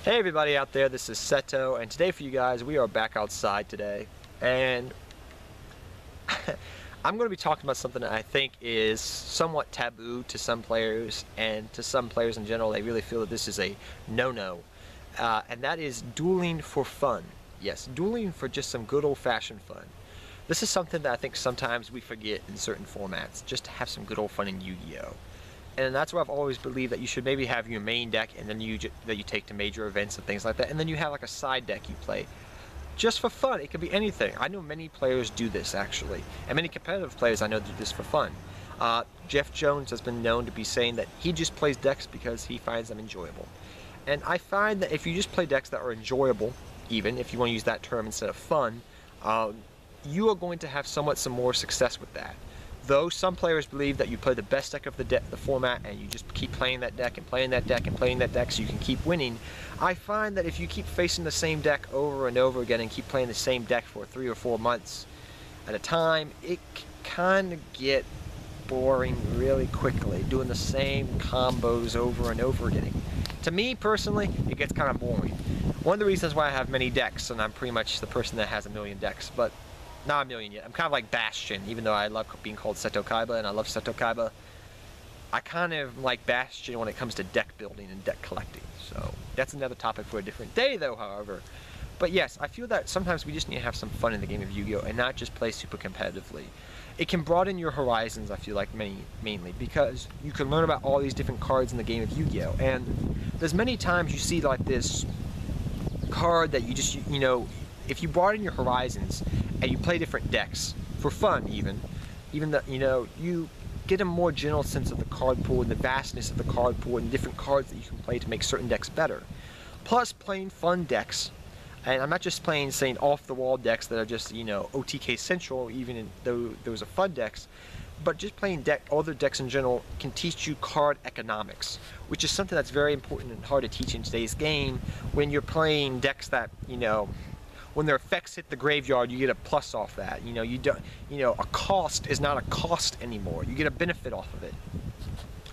Hey everybody out there, this is Seto, and today for you guys, we are back outside today, and I'm going to be talking about something that I think is somewhat taboo to some players, and to some players in general, they really feel that this is a no-no, and that is dueling for fun. Yes, dueling for just some good old-fashioned fun. This is something that I think sometimes we forget in certain formats, just to have some good old fun in Yu-Gi-Oh! And that's why I've always believed that you should maybe have your main deck and then that you take to major events and things like that, and then you have like a side deck you play just for fun. It could be anything. I know many players do this actually, and many competitive players I know do this for fun. Jeff Jones has been known to be saying that he just plays decks because he finds them enjoyable. And I find that if you just play decks that are enjoyable, even if you want to use that term instead of fun, you are going to have some more success with that. Though some players believe that you play the best deck of the format and you just keep playing that deck and playing that deck and playing that deck so you can keep winning, I find that if you keep facing the same deck over and over again and keep playing the same deck for 3 or 4 months at a time, it kind of get boring really quickly, doing the same combos over and over again. To me personally, it gets kind of boring. One of the reasons why I have many decks, and I'm pretty much the person that has a million decks, but not a million yet. I'm kind of like Bastion, even though I love being called Seto Kaiba and I love Seto Kaiba. I kind of like Bastion when it comes to deck building and deck collecting. So that's another topic for a different day though, however. But yes, I feel that sometimes we just need to have some fun in the game of Yu-Gi-Oh! And not just play super competitively. It can broaden your horizons, I feel like, mainly, because you can learn about all these different cards in the game of Yu-Gi-Oh! And there's many times you see like this card that you just, you know, if you broaden your horizons and you play different decks for fun, even that, you know, you get a more general sense of the card pool and the vastness of the card pool and different cards that you can play to make certain decks better. Plus playing fun decks, and I'm not just saying off the wall decks that are just, you know, OTK central, even though those are fun decks, but just playing other decks in general can teach you card economics, which is something that's very important and hard to teach in today's game when you're playing decks that, you know, when their effects hit the graveyard, you get a plus off that. You know, a cost is not a cost anymore. You get a benefit off of it.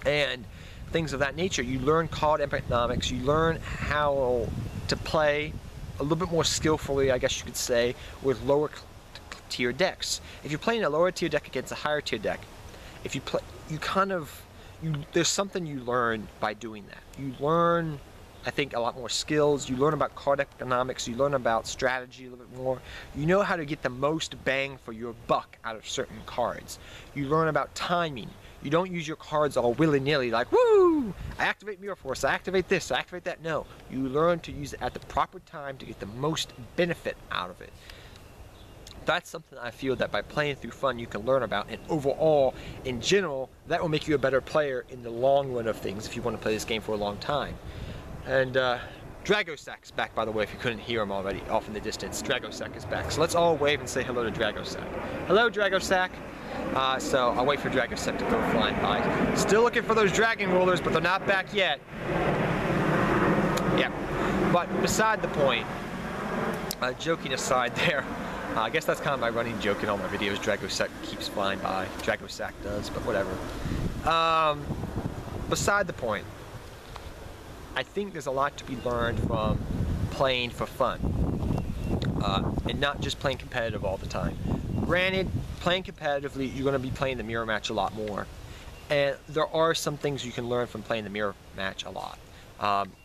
And things of that nature. You learn card economics, you learn how to play a little bit more skillfully, I guess you could say, with lower tier decks. If you're playing a lower tier deck against a higher tier deck, if you play, there's something you learn by doing that. You learn, I think, a lot more skills. You learn about card economics. You learn about strategy a little bit more. You know how to get the most bang for your buck out of certain cards. You learn about timing. You don't use your cards all willy-nilly like, woo, I activate Mirror Force, I activate this, I activate that. No, you learn to use it at the proper time to get the most benefit out of it. That's something I feel that by playing through fun you can learn about, and overall, in general, that will make you a better player in the long run of things if you want to play this game for a long time. And Dragosac's back, by the way, if you couldn't hear him already off in the distance. Dragosac is back. So let's all wave and say hello to Dragosac. Hello, Dragosac. So I'll wait for Dragosac to go flying by. Still looking for those dragon rollers, but they're not back yet. Yeah. But beside the point, joking aside there, I guess that's kind of my running joke in all my videos. Dragosac keeps flying by. Dragosac does, but whatever. Beside the point, I think there's a lot to be learned from playing for fun, and not just playing competitive all the time. Granted, playing competitively, you're going to be playing the mirror match a lot more, and there are some things you can learn from playing the mirror match a lot.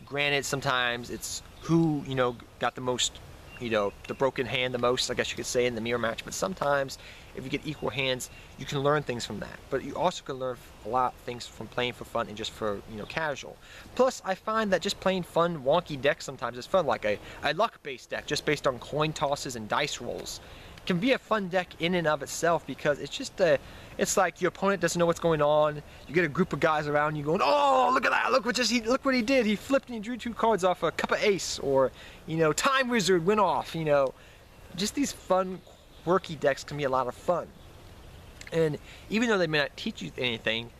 Granted, sometimes it's who, you know, got the most, you know, the broken hand the most, I guess you could say, in the mirror match, but sometimes if you get equal hands, you can learn things from that. But you also can learn a lot of things from playing for fun and just for, you know, casual. Plus, I find that just playing fun, wonky decks sometimes is fun, like a luck-based deck, just based on coin tosses and dice rolls, can be a fun deck in and of itself, because it's just it's like your opponent doesn't know what's going on. You get a group of guys around you going, oh, look at that, look what he did. He flipped and he drew 2 cards off a cup of ace, or, you know, Time Wizard went off, you know. Just these fun, quirky decks can be a lot of fun. And even though they may not teach you anything,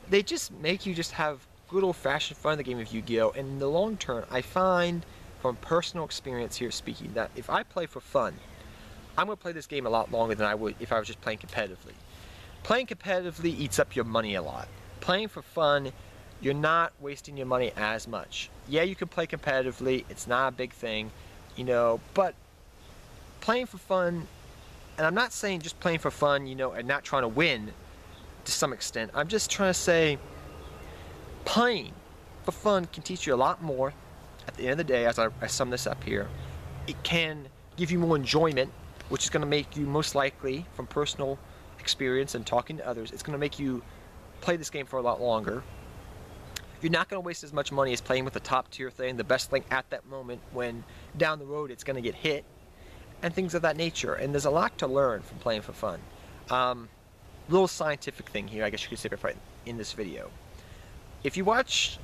they just make you just have good old-fashioned fun in the game of Yu-Gi-Oh! And in the long term, I find, from personal experience here speaking, that if I play for fun, I'm going to play this game a lot longer than I would if I was just playing competitively. Playing competitively eats up your money a lot. Playing for fun, you're not wasting your money as much. Yeah, you can play competitively, it's not a big thing, you know, but playing for fun, and I'm not saying just playing for fun, you know, and not trying to win to some extent. I'm just trying to say playing for fun can teach you a lot more at the end of the day. As I sum this up here, it can give you more enjoyment, which is going to make you, most likely from personal experience and talking to others, it's going to make you play this game for a lot longer. You're not going to waste as much money as playing with the top tier thing, the best thing at that moment, when down the road it's going to get hit, and things of that nature. And there's a lot to learn from playing for fun. Little scientific thing here, I guess you could say, in this video. If you watch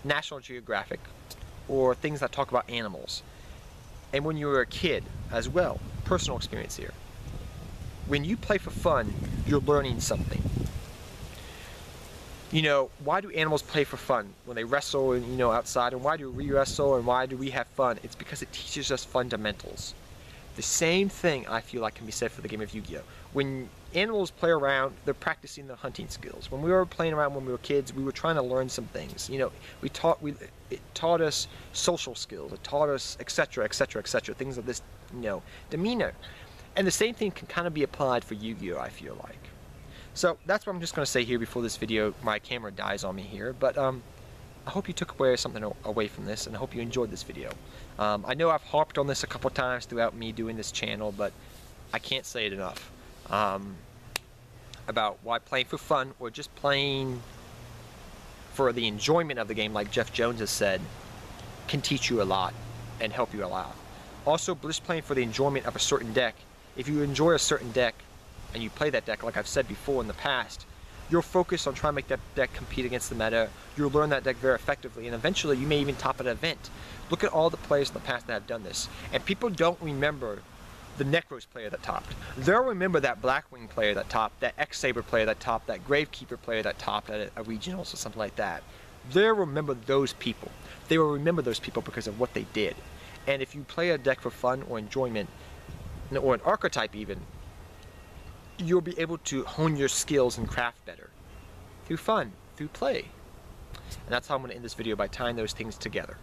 National Geographic or things that talk about animals, and when you were a kid as well, personal experience here, when you play for fun, you're learning something. You know, why do animals play for fun when they wrestle and, you know, outside, and why do we wrestle and why do we have fun? It's because it teaches us fundamentals. The same thing, I feel like, can be said for the game of Yu-Gi-Oh! When animals play around, they're practicing their hunting skills. When we were playing around when we were kids, we were trying to learn some things. You know, it taught us social skills. It taught us etc., etc., etc., things of this, you know, demeanor. And the same thing can kind of be applied for Yu-Gi-Oh! I feel like. So that's what I'm just going to say here before this video, my camera dies on me here. But I hope you took something away from this, and I hope you enjoyed this video. I know I've harped on this a couple times throughout me doing this channel, but I can't say it enough. About why playing for fun, or just playing for the enjoyment of the game, like Jeff Jones has said, can teach you a lot and help you a lot. Also, just playing for the enjoyment of a certain deck. If you enjoy a certain deck, and you play that deck, like I've said before in the past, you'll focus on trying to make that deck compete against the meta. You'll learn that deck very effectively, and eventually you may even top an event. Look at all the players in the past that have done this. And people don't remember the Necros player that topped. They'll remember that Blackwing player that topped, that X-Saber player that topped, that Gravekeeper player that topped at a regionals or something like that. They'll remember those people. They will remember those people because of what they did. And if you play a deck for fun or enjoyment, or an archetype even, you'll be able to hone your skills and craft better through fun, through play. And that's how I'm going to end this video, by tying those things together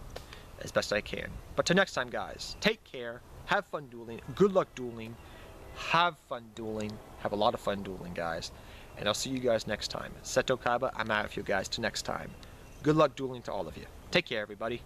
as best I can. But till next time, guys, take care, have fun dueling, good luck dueling, have fun dueling, have a lot of fun dueling, guys. And I'll see you guys next time. Seto Kaiba, I'm out of you guys. Till next time. Good luck dueling to all of you. Take care, everybody.